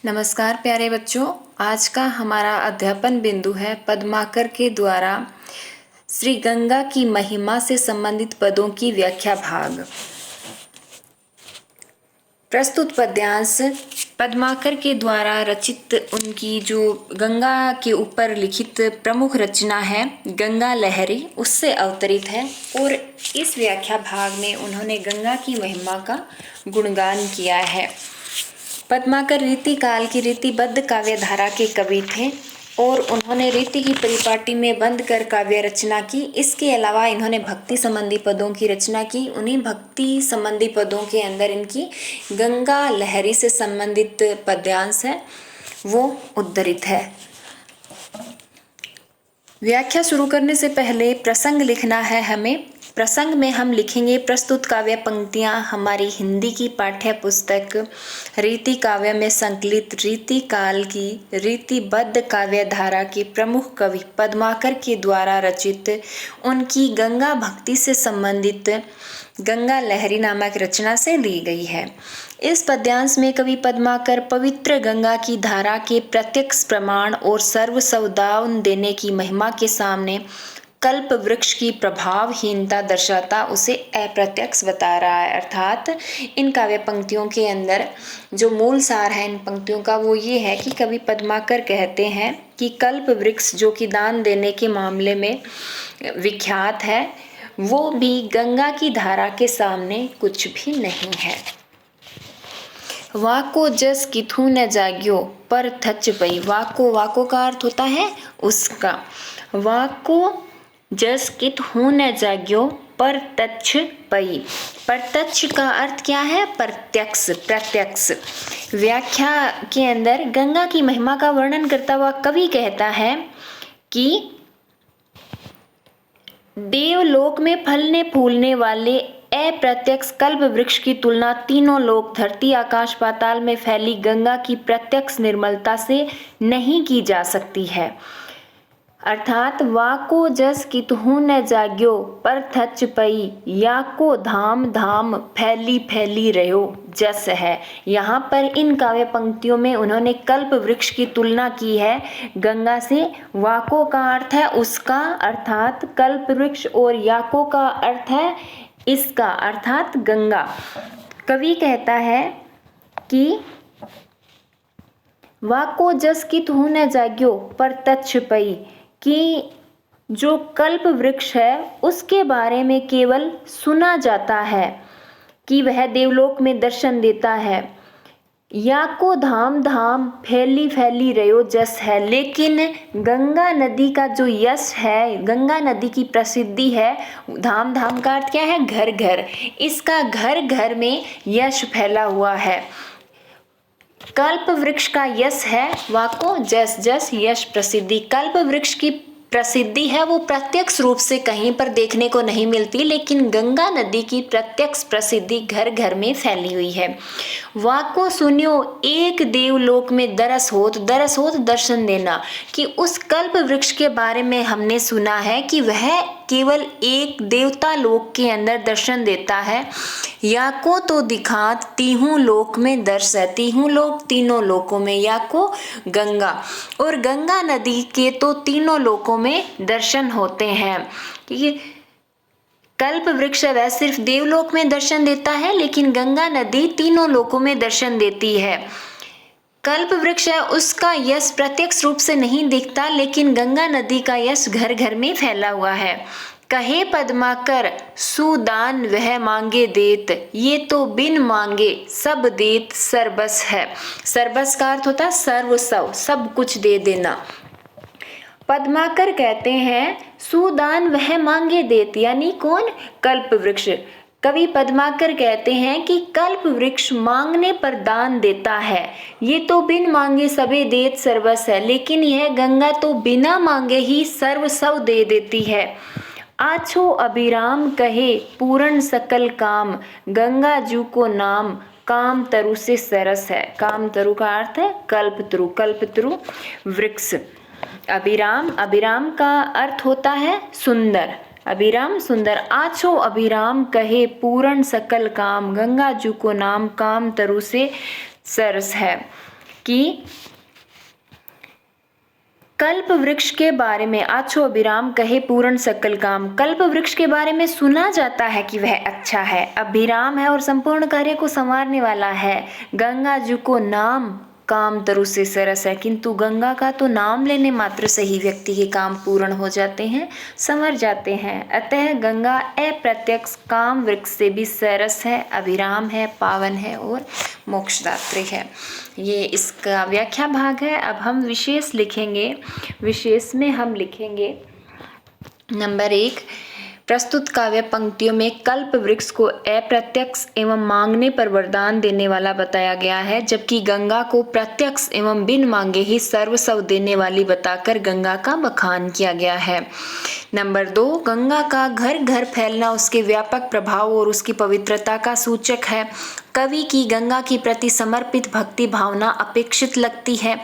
नमस्कार प्यारे बच्चों, आज का हमारा अध्यापन बिंदु है पद्माकर के द्वारा श्री गंगा की महिमा से संबंधित पदों की व्याख्या भाग। प्रस्तुत पद्यांश पद्माकर के द्वारा रचित उनकी जो गंगा के ऊपर लिखित प्रमुख रचना है गंगा लहरी, उससे अवतरित है और इस व्याख्या भाग में उन्होंने गंगा की महिमा का गुणगान किया है। पद्माकर रीति काल की रीतिबद्ध काव्य धारा के कवि थे और उन्होंने रीति की परिपाटी में बंद कर काव्य रचना की। इसके अलावा इन्होंने भक्ति संबंधी पदों की रचना की। उन्हीं भक्ति संबंधी पदों के अंदर इनकी गंगा लहरी से संबंधित पद्यांश है वो उद्धृत है। व्याख्या शुरू करने से पहले प्रसंग लिखना है हमें। प्रसंग में हम लिखेंगे प्रस्तुत काव्य पंक्तियां हमारी हिंदी की पाठ्य पुस्तक रीति काव्य में संकलित रीति काल की रीतिबद्ध काव्य धारा के प्रमुख कवि पद्माकर के द्वारा रचित उनकी गंगा भक्ति से संबंधित गंगा लहरी नामक रचना से ली गई है। इस पद्यांश में कवि पद्माकर पवित्र गंगा की धारा के प्रत्यक्ष प्रमाण और सर्व सौदान देने की महिमा के सामने कल्प वृक्ष की प्रभावहीनता दर्शाता उसे अप्रत्यक्ष बता रहा है। अर्थात इन काव्य पंक्तियों के अंदर जो मूल सार है इन पंक्तियों का वो ये है कि कवि पद्माकर कहते हैं कि कल्प वृक्ष जो कि दान देने के मामले में विख्यात है वो भी गंगा की धारा के सामने कुछ भी नहीं है। वाको जस किथु न जाग्यो पर थच पई। वाको का अर्थ होता है उसका। वाको जस कित हूँ न जाग्यो पर तच्छ पई। पर तच्छ का अर्थ क्या है? प्रत्यक्ष। व्याख्या के अंदर गंगा की महिमा का वर्णन करता हुआ कवि कहता है कि देवलोक में फलने फूलने वाले अप्रत्यक्ष कल्प वृक्ष की तुलना तीनों लोक धरती आकाश पाताल में फैली गंगा की प्रत्यक्ष निर्मलता से नहीं की जा सकती है। अर्थात वाको जस कितहु न जाग्यो पर थच पई, याको धाम धाम फैली फैली रहो जस है। यहाँ पर इन काव्य पंक्तियों में उन्होंने कल्प वृक्ष की तुलना की है गंगा से। वाको का अर्थ है उसका अर्थात कल्प वृक्ष और याको का अर्थ है इसका अर्थात गंगा। कवि कहता है कि वाको जस कितहु न जाग्यो पर तच्छ पई, कि जो कल्प वृक्ष है उसके बारे में केवल सुना जाता है कि वह देवलोक में दर्शन देता है। या को धाम धाम फैली फैली रयो जस है, लेकिन गंगा नदी का जो यश है, गंगा नदी की प्रसिद्धि है, धाम धाम का अर्थ क्या है? घर घर। इसका घर घर में यश फैला हुआ है। कल्प वृक्ष का यश है वाको जस जस यश प्रसिद्धि। कल्प वृक्ष की प्रसिद्धि है वो प्रत्यक्ष रूप से कहीं पर देखने को नहीं मिलती, लेकिन गंगा नदी की प्रत्यक्ष प्रसिद्धि घर घर में फैली हुई है। वाको सुनियो एक देवलोक में दरस होत दर्शन देना, कि उस कल्प वृक्ष के बारे में हमने सुना है कि वह केवल एक देवता लोक के अंदर दर्शन देता है। याको तो दिखात तीहूं लोक में दर्श है। तीहूं लोक तीनों लोकों में, याको गंगा, और गंगा नदी के तो तीनों लोकों में दर्शन होते हैं। ये कल्प वृक्ष वह सिर्फ देवलोक में दर्शन देता है, लेकिन गंगा नदी तीनों लोकों में दर्शन देती है। कल्प वृक्ष है उसका यश प्रत्यक्ष रूप से नहीं दिखता, लेकिन गंगा नदी का यश घर घर में फैला हुआ है। कहे पद्माकर सुदान वह मांगे देत, ये तो बिन मांगे सब देत सरबस है। सरबस का अर्थ होता है सर्व सब कुछ दे देना। पद्माकर कहते हैं सुदान वह मांगे देत, यानी कौन? कल्प वृक्ष। कवि पद्माकर कहते हैं कि कल्प वृक्ष मांगने पर दान देता है, ये तो बिन मांगे सबे देत सर्वस है, लेकिन यह गंगा तो बिना मांगे ही सर्व सब दे देती है। आछो अभिराम कहे पूर्ण सकल काम, गंगा जू को नाम काम तरु से सरस है। काम तरु का अर्थ है कल्पतरु वृक्ष। अभिराम का अर्थ होता है सुंदर। अभिराम सुंदर। आछो अभिराम कहे पूर्ण सकल काम, गंगा जू को नाम काम तरु से सरस है। कि कल्प वृक्ष के बारे में आछो अभिराम कहे पूर्ण सकल काम। कल्प वृक्ष के बारे में सुना जाता है कि वह अच्छा है, अभिराम है और संपूर्ण कार्य को संवारने वाला है। गंगा जी को नाम काम तरु से सरस है, किंतु गंगा का तो नाम लेने मात्र से ही व्यक्ति के काम पूर्ण हो जाते हैं, संवर जाते हैं। अतः गंगा अप्रत्यक्ष काम वृक्ष से भी सरस है, अभिराम है, पावन है और मोक्षदात्री है। ये इसका व्याख्या भाग है। अब हम विशेष लिखेंगे। विशेष में हम लिखेंगे नंबर 1, प्रस्तुत काव्य पंक्तियों में कल्प वृक्ष को अप्रत्यक्ष एवं मांगने पर वरदान देने वाला बताया गया है, जबकि गंगा को प्रत्यक्ष एवं बिन मांगे ही सर्वस्व देने वाली बताकर गंगा का बखान किया गया है। नंबर 2, गंगा का घर घर फैलना उसके व्यापक प्रभाव और उसकी पवित्रता का सूचक है। कवि की गंगा के प्रति समर्पित भक्ति भावना अपेक्षित लगती है।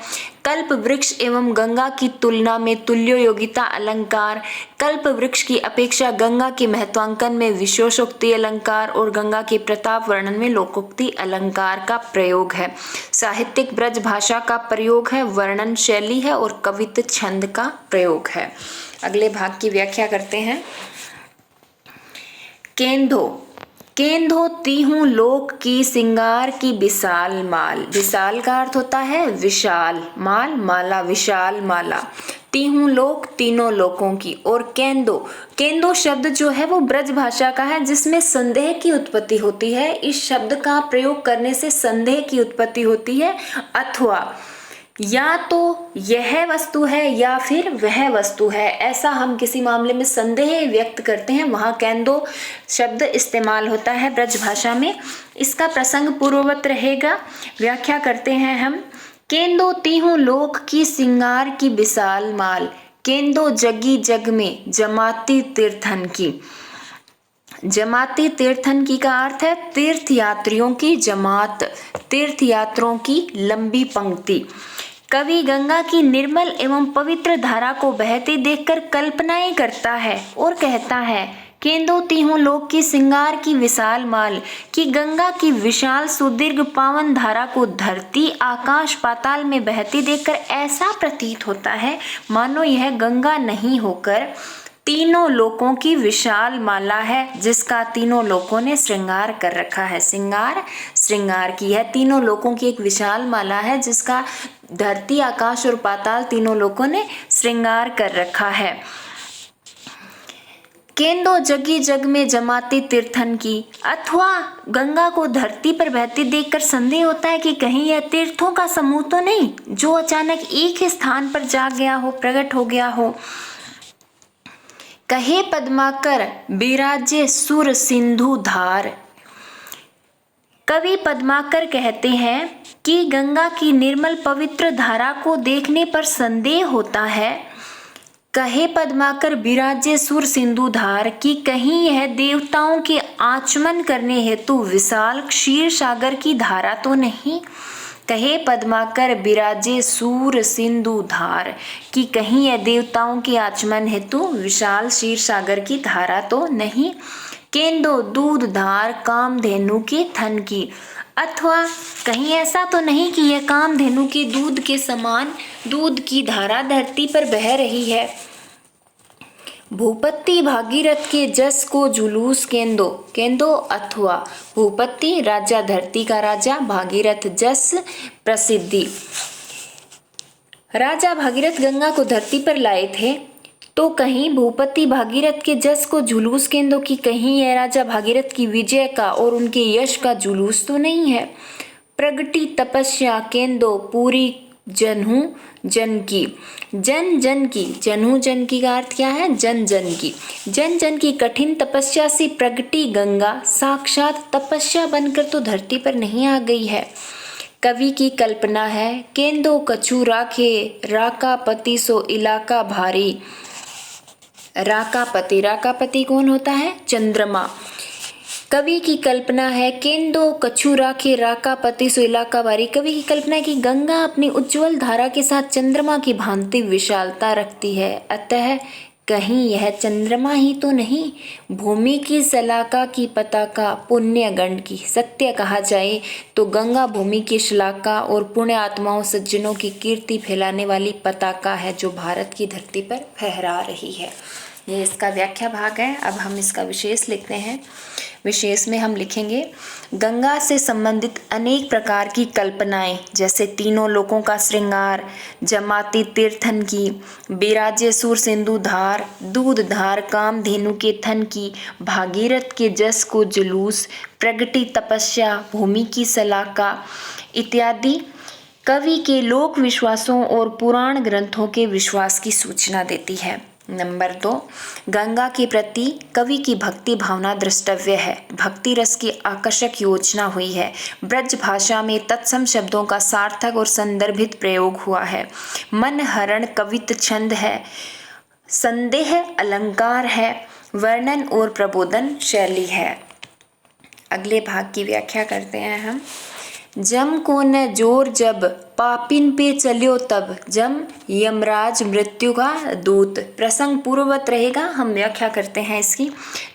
कल्प वृक्ष एवं गंगा की तुलना में तुल्योयोगिता अलंकार, कल्प वृक्ष की अपेक्षा गंगा के महत्वांकन में विशेषोक्ति अलंकार और गंगा के प्रताप वर्णन में लोकोक्ति अलंकार का प्रयोग है। साहित्यिक ब्रज भाषा का प्रयोग है, वर्णन शैली है और कवित्त छंद का प्रयोग है। अगले भाग की व्याख्या करते हैं। केंधो, केंधो तीहूं लोक की सिंगार की विशाल माल। विशाल का अर्थ होता है विशाल, माल माला, विशाल माला। तीहूं लोक तीनों लोकों की। और केंदो, केंदो शब्द जो है वो ब्रज भाषा का है जिसमें संदेह की उत्पत्ति होती है। इस शब्द का प्रयोग करने से संदेह की उत्पत्ति होती है, अथवा या तो यह वस्तु है या फिर वह वस्तु है, ऐसा हम किसी मामले में संदेह व्यक्त करते हैं, वहाँ केंदो शब्द इस्तेमाल होता है ब्रज भाषा में। इसका प्रसंग पूर्ववत रहेगा। व्याख्या करते हैं हम। केंदो तीहूं लोक की सिंगार की विशाल माल, केंदो जगी जग में जमाती तीर्थन की। जमाती तीर्थन की का अर्थ है तीर्थ यात्रियों की जमात, तीर्थ यात्रियों की लंबी पंक्ति। कवि गंगा की निर्मल एवं पवित्र धारा को बहते देखकर कल्पनाएं करता है और कहता है, केंदो तीहूं लोक की सिंगार की विशाल माल, कि गंगा की विशाल सुदीर्घ पावन धारा को धरती आकाश पाताल में बहती देखकर ऐसा प्रतीत होता है मानो यह गंगा नहीं होकर तीनों लोकों की विशाल माला है, जिसका तीनों लोकों ने श्रृंगार कर रखा है। श्रृंगार की है, तीनों लोकों की एक विशाल माला है जिसका धरती आकाश और पाताल तीनों लोकों ने श्रृंगार कर रखा है। केंदो जगी जग में जमाती तीर्थन की, अथवा गंगा को धरती पर बहती देखकर संदेह होता है कि कहीं यह तीर्थों का समूह तो नहीं जो अचानक एक ही स्थान पर जा गया हो, प्रकट हो गया हो। कहे पद्माकर बिराजे सुर सिंधु धार। कवि पद्माकर कहते हैं कि गंगा की निर्मल पवित्र धारा को देखने पर संदेह होता है। कहे पद्माकर बिराजे सुर सिंधु धार, कि कहीं यह देवताओं के आचमन करने हेतु विशाल क्षीर सागर की धारा तो नहीं। कहे पद्माकर बिराजे सूर सिंधु धार, कि कहीं यह देवताओं के आचमन हेतु विशाल क्षीर सागर की धारा तो नहीं। केंदो दूध धार कामधेनु के थन की, अथवा कहीं ऐसा तो नहीं कि यह कामधेनु के दूध के समान दूध की धारा धरती पर बह रही है। भूपति भागीरथ के जस को जुलूस केंदो, केंदो अथवा भूपति राजा धरती का राजा, भागीरथ जस प्रसिद्धि। राजा भागीरथ गंगा को धरती पर लाए थे, तो कहीं भूपति भागीरथ के जस को जुलूस केंदो, की कहीं यह राजा भागीरथ की विजय का और उनके यश का जुलूस तो नहीं है। प्रगति तपस्या केंदो पूरी जनहु जन की, जन जन की, जनहु जन की का अर्थ क्या है, जन जन की। जन जन की कठिन तपस्या से प्रगटी गंगा साक्षात तपस्या बनकर तो धरती पर नहीं आ गई है। कवि की कल्पना है, केंदो कछु राखे राका पति सो इलाका भारी। राकापति, राकापति कौन होता है, चंद्रमा। कवि की कल्पना है, केंदो कछु राखे राकापति सो इलाका भारी। कवि की कल्पना है कि गंगा अपनी उज्जवल धारा के साथ चंद्रमा की भांति विशालता रखती है, अतः कहीं यह चंद्रमा ही तो नहीं, भूमि की शलाका की पताका पुण्य गण की। सत्य कहा जाए तो गंगा भूमि की शलाका और पुण्य आत्माओं सज्जनों की कीर्ति फैलाने वाली पताका है जो भारत की धरती पर फहरा रही है। ये इसका व्याख्या भाग है। अब हम इसका विशेष लिखते हैं। विशेष में हम लिखेंगे, गंगा से संबंधित अनेक प्रकार की कल्पनाएं, जैसे तीनों लोकों का श्रृंगार, जमाती तीर्थन की, बिराजे सुर सिंधु धार, दूध धार कामधेनु के थन की, भागीरथ के जस को जुलूस, प्रगति तपस्या, भूमि की शलाका इत्यादि कवि के लोक विश्वासों और पुराण ग्रंथों के विश्वास की सूचना देती है। नंबर 2, गंगा के प्रति कवि की भक्ति भावना द्रष्टव्य है। भक्ति रस की आकर्षक योजना हुई है। ब्रज भाषा में तत्सम शब्दों का सार्थक और संदर्भित प्रयोग हुआ है। मन हरण कवित छंद है, संदेह अलंकार है, वर्णन और प्रबोधन शैली है। अगले भाग की व्याख्या करते हैं हम। जम को न जोर जब पापिन पे चलियो तब, जम यमराज मृत्यु का दूत। प्रसंग पूर्ववत रहेगा, हम व्याख्या करते हैं इसकी।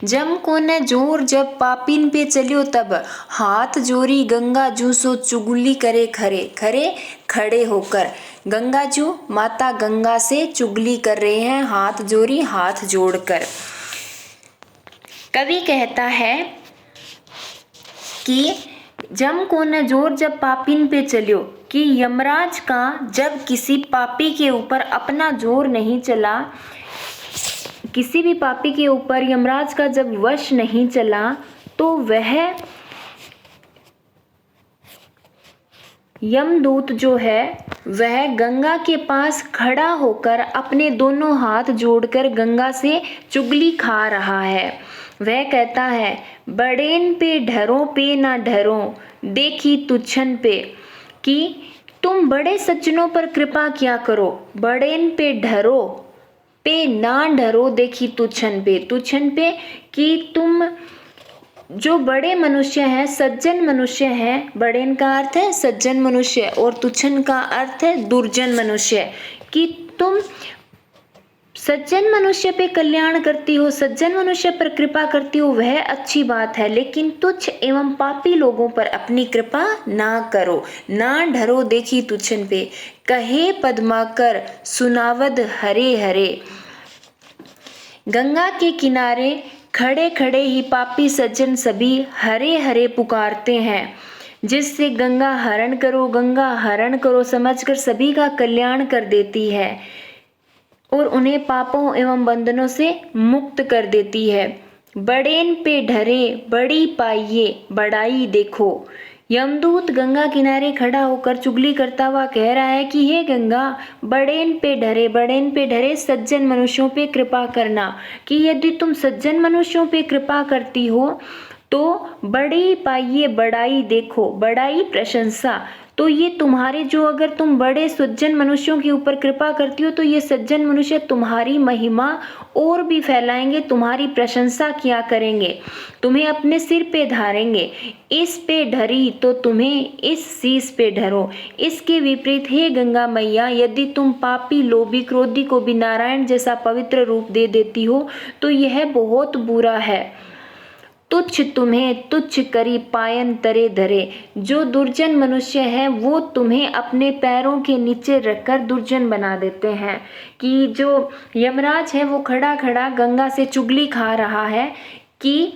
जम को न जोर जब पापिन पे चलियो तब, हाथ जोरी गंगा जू सो चुगली करे खरे खरे खड़े होकर। गंगा जू माता गंगा से चुगली कर रहे हैं, हाथ जोरी हाथ जोड़कर। कवि कहता है कि जम को न जोर जब पापिन पे चलियो, कि यमराज का जब किसी पापी के ऊपर अपना जोर नहीं चला, किसी भी पापी के ऊपर यमराज का जब वश नहीं चला, तो वह यमदूत जो है वह गंगा के पास खड़ा होकर अपने दोनों हाथ जोड़कर गंगा से चुगली खा रहा है। वह कहता है, बड़ेन पे ढरो पे ना ढरो देखी तुच्छन पे, कि तुम बड़े सज्जनों पर कृपा किया करो, बड़ेन पे ढरो पे ना ढरो देखी तुच्छन पे। तुच्छन पे कि तुम जो बड़े मनुष्य हैं, सज्जन मनुष्य हैं, बड़ेन का अर्थ है सज्जन मनुष्य और तुच्छन का अर्थ है दुर्जन मनुष्य, कि तुम सज्जन मनुष्य पे कल्याण करती हो, सज्जन मनुष्य पर कृपा करती हो, वह अच्छी बात है, लेकिन तुच्छ एवं पापी लोगों पर अपनी कृपा ना करो। ना ढरो देखी तुच्छन पे, कहे पद्माकर सुनावद हरे हरे। गंगा के किनारे खड़े खड़े ही पापी सज्जन सभी हरे हरे पुकारते हैं, जिससे गंगा हरण करो, गंगा हरण करो समझकर सभी का कल्याण कर देती है और उन्हें पापों एवं बंधनों से मुक्त कर देती है। बड़ेन पे ढरे बड़ी पाइये बड़ाई देखो। यमदूत गंगा किनारे खड़ा होकर चुगली करता हुआ कह रहा है कि हे गंगा, बड़ेन पे ढरे सज्जन मनुष्यों पे कृपा करना, कि यदि तुम सज्जन मनुष्यों पे कृपा करती हो तो बड़ी पाइये बड़ाई देखो, बड़ाई प्रशंसा। तो ये तुम्हारे जो, अगर तुम बड़े सज्जन मनुष्यों के ऊपर कृपा करती हो तो ये सज्जन मनुष्य तुम्हारी महिमा और भी फैलाएंगे, तुम्हारी प्रशंसा किया करेंगे, तुम्हें अपने सिर पे धारेंगे। इस पे ढरी तो तुम्हें इस शीश पे ढरो। इसके विपरीत हे गंगा मैया, यदि तुम पापी लोभी क्रोधी को भी नारायण जैसा पवित्र रूप दे देती हो तो यह बहुत बुरा है। तुच्छ तुम्हें तुच्छ करी पायन तरे धरे। जो दुर्जन मनुष्य है वो तुम्हें अपने पैरों के नीचे रखकर दुर्जन बना देते हैं, कि जो यमराज है वो खड़ा खड़ा गंगा से चुगली खा रहा है कि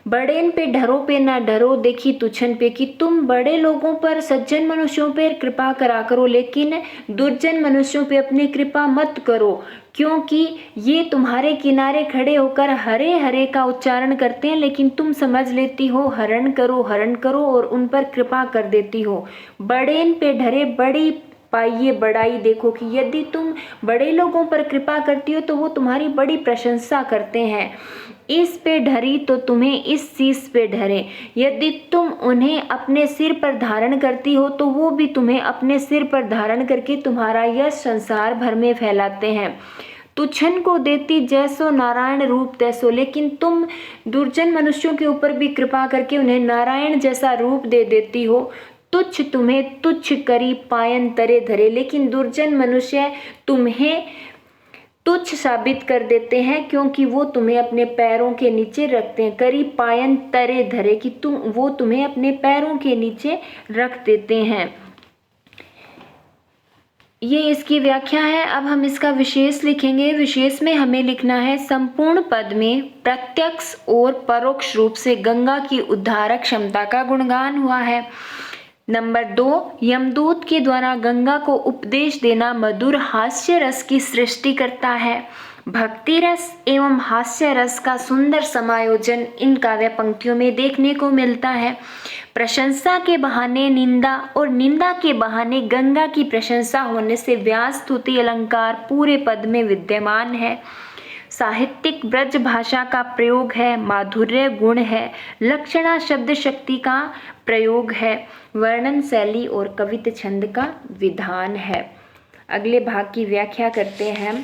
बड़ेन पे ढरो पे ना डरो देखी तुच्छन पे, कि तुम बड़े लोगों पर सज्जन मनुष्यों पर कृपा करा करो लेकिन दुर्जन मनुष्यों पे अपनी कृपा मत करो, क्योंकि ये तुम्हारे किनारे खड़े होकर हरे हरे का उच्चारण करते हैं लेकिन तुम समझ लेती हो हरण करो और उन पर कृपा कर देती हो। बड़ेन पे ढरे बड़ी पाइये बड़ाई देखो, कि यदि तुम बड़े लोगों पर कृपा करती हो तो वो तुम्हारी बड़ी प्रशंसा करते हैं। इस पे ढरी तो तुम्हें इस शीश पे ढरे। यदि तुम उन्हें अपने सिर पर धारण करती हो तो वो भी तुम्हें अपने सिर पर धारण करके तुम्हारा यश संसार भर में फैलाते हैं। तुच्छन को देती जैसो नारायण रूप तैसो, लेकिन तुम दुर्जन मनुष्यों के ऊपर भी कृपा करके उन्हें नारायण जैसा रूप दे देती हो। तुच्छ तुम्हें तुच्छ करी पायन तरे धरे, लेकिन दुर्जन मनुष्य तुच्छ साबित कर देते हैं, क्योंकि वो तुम्हें अपने पैरों के नीचे रखते हैं। करी पायन तरे धरे, कि वो तुम्हें अपने पैरों के नीचे रख देते हैं। ये इसकी व्याख्या है। अब हम इसका विशेष लिखेंगे। विशेष में हमें लिखना है, संपूर्ण पद में प्रत्यक्ष और परोक्ष रूप से गंगा की उद्धारक क्षमता का गुणगान हुआ है। नंबर 2, यमदूत के द्वारा गंगा को उपदेश देना मधुर हास्य रस की सृष्टि करता है। भक्ति रस एवं हास्य रस का सुंदर समायोजन इन काव्य पंक्तियों में देखने को मिलता है। प्रशंसा के बहाने निंदा और निंदा के बहाने गंगा की प्रशंसा होने से व्यास स्तुति अलंकार पूरे पद में विद्यमान है। साहित्यिक ब्रज भाषा का प्रयोग है, माधुर्य गुण है, लक्षणा शब्द शक्ति का प्रयोग है, वर्णन शैली और कवित छंद का विधान है। अगले भाग की व्याख्या करते हैं।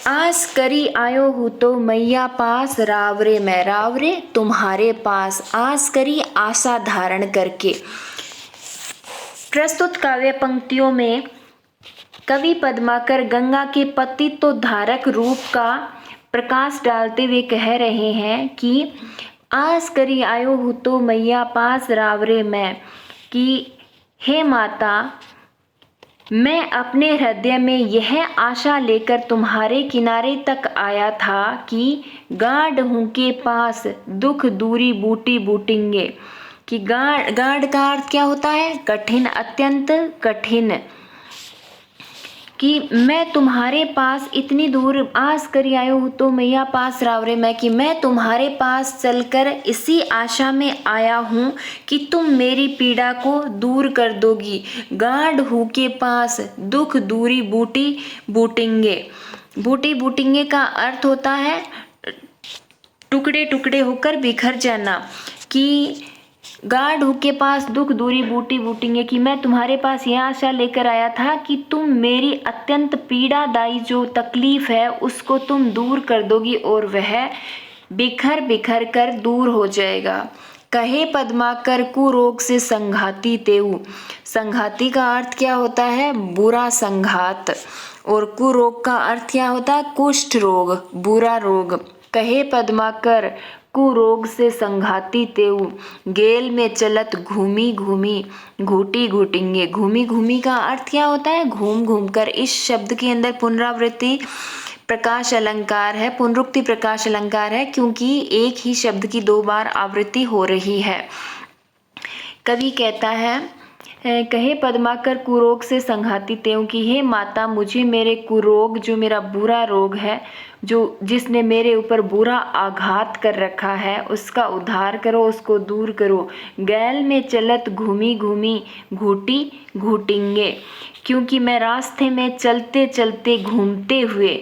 आस करी आयो हूँ तो मैया पास, रावरे मैं रावरे तुम्हारे पास। आस करी आशा धारण करके। प्रस्तुत काव्य पंक्तियों में कवि पद्माकर गंगा के पतित्व धारक रूप का प्रकाश डालते हुए कह रहे हैं कि आस करी आयो हूँ तो मैया पास, रावरे मैं, कि हे माता, मैं अपने हृदय में यह आशा लेकर तुम्हारे किनारे तक आया था कि गाढ़ हूँ के पास दुख दूरी बूटी बूटेंगे। कि गाढ़ का अर्थ क्या होता है? कठिन, अत्यंत कठिन। कि मैं तुम्हारे पास इतनी दूर आस करी आयो हूँ तो मैया पास, रावरे मैं, कि मैं तुम्हारे पास चलकर इसी आशा में आया हूँ कि तुम मेरी पीड़ा को दूर कर दोगी। गाढ़ हूँ के पास दुख दूरी बूटी बूटेंगे। बूटी बूटेंगे का अर्थ होता है टुकड़े टुकड़े होकर बिखर जाना। कि गाढ़ हूँ के पास दुख दूरी बूटी बूटेंगे, कि मैं तुम्हारे पास यह आशा लेकर आया था कि तुम मेरी अत्यंत पीड़ादायी जो तकलीफ है उसको तुम दूर कर दोगी और वह बिखर बिखर कर दूर हो जाएगा। कहे पद्माकर कुरोग से संघाती तेऊ। संघाती का अर्थ क्या होता है? बुरा संघात। और कुरोग का अर्थ क्या होता है? कुष्ठ रोग, बुरा रोग। कहे पद्माकर कुरोग से संघाती तेऊ, गेल में चलत घूमी घूमी घूटी घूटेंगे। घूमी घूमी का अर्थ क्या होता है? घूम घूम कर। इस शब्द के अंदर पुनरावृत्ति प्रकाश अलंकार है, पुनरुक्ति प्रकाश अलंकार है, क्योंकि एक ही शब्द की 2 बार आवृत्ति हो रही है। कवि कहता है, कहे पद्माकर कुरोग से संघाती तेऊ, कि हे माता, मुझे मेरे कुरोग, जो मेरा बुरा रोग है, जो जिसने मेरे ऊपर बुरा आघात कर रखा है, उसका उद्धार करो, उसको दूर करो। गैल में चलत घूमी घूमी घूटी घूटेंगे, क्योंकि मैं रास्ते में चलते चलते घूमते हुए,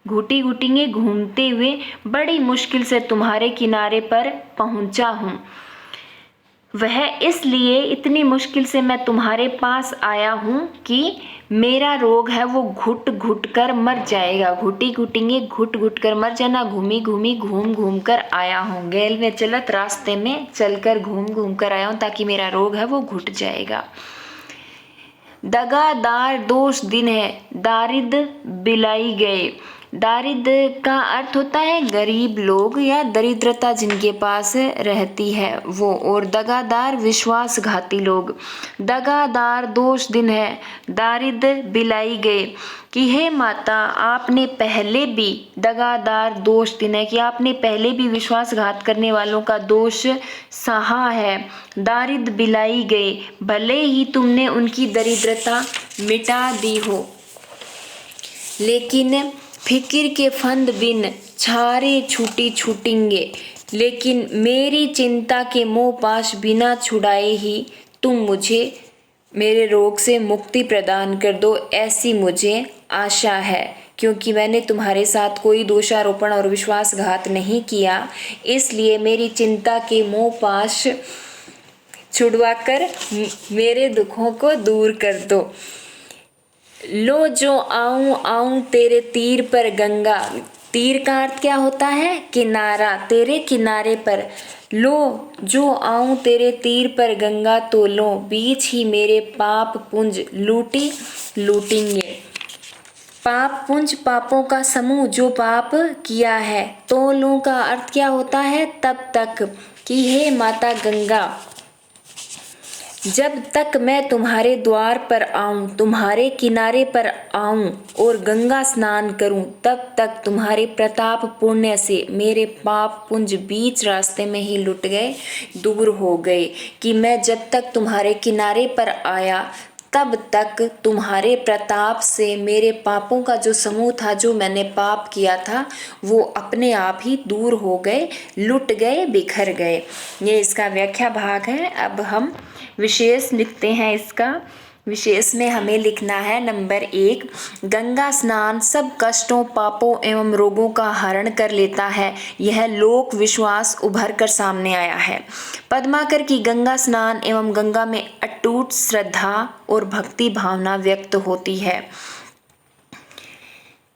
घूटी घूटेंगे घूमते हुए बड़ी मुश्किल से तुम्हारे किनारे पर पहुंचा हूँ। वह इसलिए इतनी मुश्किल से मैं तुम्हारे पास आया हूँ कि मेरा रोग है वो घुट घुट कर मर जाएगा। घुटी घुटेंगे घुट घुट कर मर जाना। घूमी घूमी घूम घूम कर आया हूँ। गैल में चलत, रास्ते में चलकर घूम घूम कर आया हूँ ताकि मेरा रोग है वो घुट जाएगा। दगादार दोष दिन है, दारिद बिलाई गए। दारिद का अर्थ होता है गरीब लोग या दरिद्रता जिनके पास रहती है वो, और दगादार विश्वासघाती लोग। दगादार दोष दिन है, दारिद बिलाई गए, कि हे माता, आपने पहले भी, दगादार दोष दिन है कि आपने पहले भी विश्वासघात करने वालों का दोष सहा है। दारिद बिलाई गए, भले ही तुमने उनकी दरिद्रता मिटा दी हो, लेकिन फिकिर के फंद बिन छारे छूटी छूटेंगे। लेकिन मेरी चिंता के मोह पाश बिना छुड़ाए ही तुम मुझे मेरे रोग से मुक्ति प्रदान कर दो, ऐसी मुझे आशा है। क्योंकि मैंने तुम्हारे साथ कोई दोषारोपण और विश्वासघात नहीं किया, इसलिए मेरी चिंता के मोह पाश छुड़वाकर मेरे दुखों को दूर कर दो। लो जो आऊं आऊं तेरे तीर पर गंगा। तीर का अर्थ क्या होता है? किनारा, तेरे किनारे पर। लो जो आऊं तेरे तीर पर गंगा, तो लो बीच ही मेरे पाप पुंज लूटी लूटेंगे। पाप पुंज पापों का समूह जो पाप किया है। तो लूँ का अर्थ क्या होता है? तब तक कि हे माता गंगा, जब तक मैं तुम्हारे द्वार पर आऊं, तुम्हारे किनारे पर आऊं और गंगा स्नान करूं, तब तक तुम्हारे प्रताप पुण्य से मेरे पाप पुंज बीच रास्ते में ही लुट गए, दूर हो गए। कि मैं जब तक तुम्हारे किनारे पर आया तब तक तुम्हारे प्रताप से मेरे पापों का जो समूह था, जो मैंने पाप किया था, वो अपने आप ही दूर हो गए, लुट गए, बिखर गए। ये इसका व्याख्या भाग है। अब हम विशेष लिखते हैं। इसका विशेष में हमें लिखना है नंबर 1, गंगा स्नान सब कष्टों, पापों एवं रोगों का हरण कर लेता है। यह लोक विश्वास उभर कर सामने आया है। पद्माकर की गंगा स्नान एवं गंगा में अटूट श्रद्धा और भक्ति भावना व्यक्त होती है।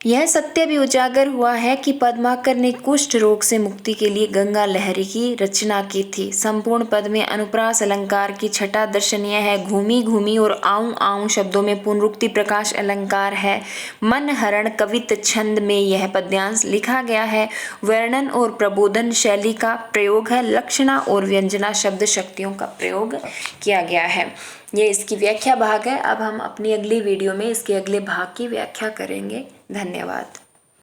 यह सत्य भी उजागर हुआ है कि पद्माकर ने कुष्ठ रोग से मुक्ति के लिए गंगा लहरी की रचना की थी। संपूर्ण पद में अनुप्रास अलंकार की छटा दर्शनीय है। घूमी घूमी और आऊं आऊं शब्दों में पुनरुक्ति प्रकाश अलंकार है। मन हरण कवित छंद में यह पद्यांश लिखा गया है। वर्णन और प्रबोधन शैली का प्रयोग है। लक्षणा और व्यंजना शब्द शक्तियों का प्रयोग किया गया है। ये इसकी व्याख्या भाग है। अब हम अपनी अगली वीडियो में इसके अगले भाग की व्याख्या करेंगे। धन्यवाद।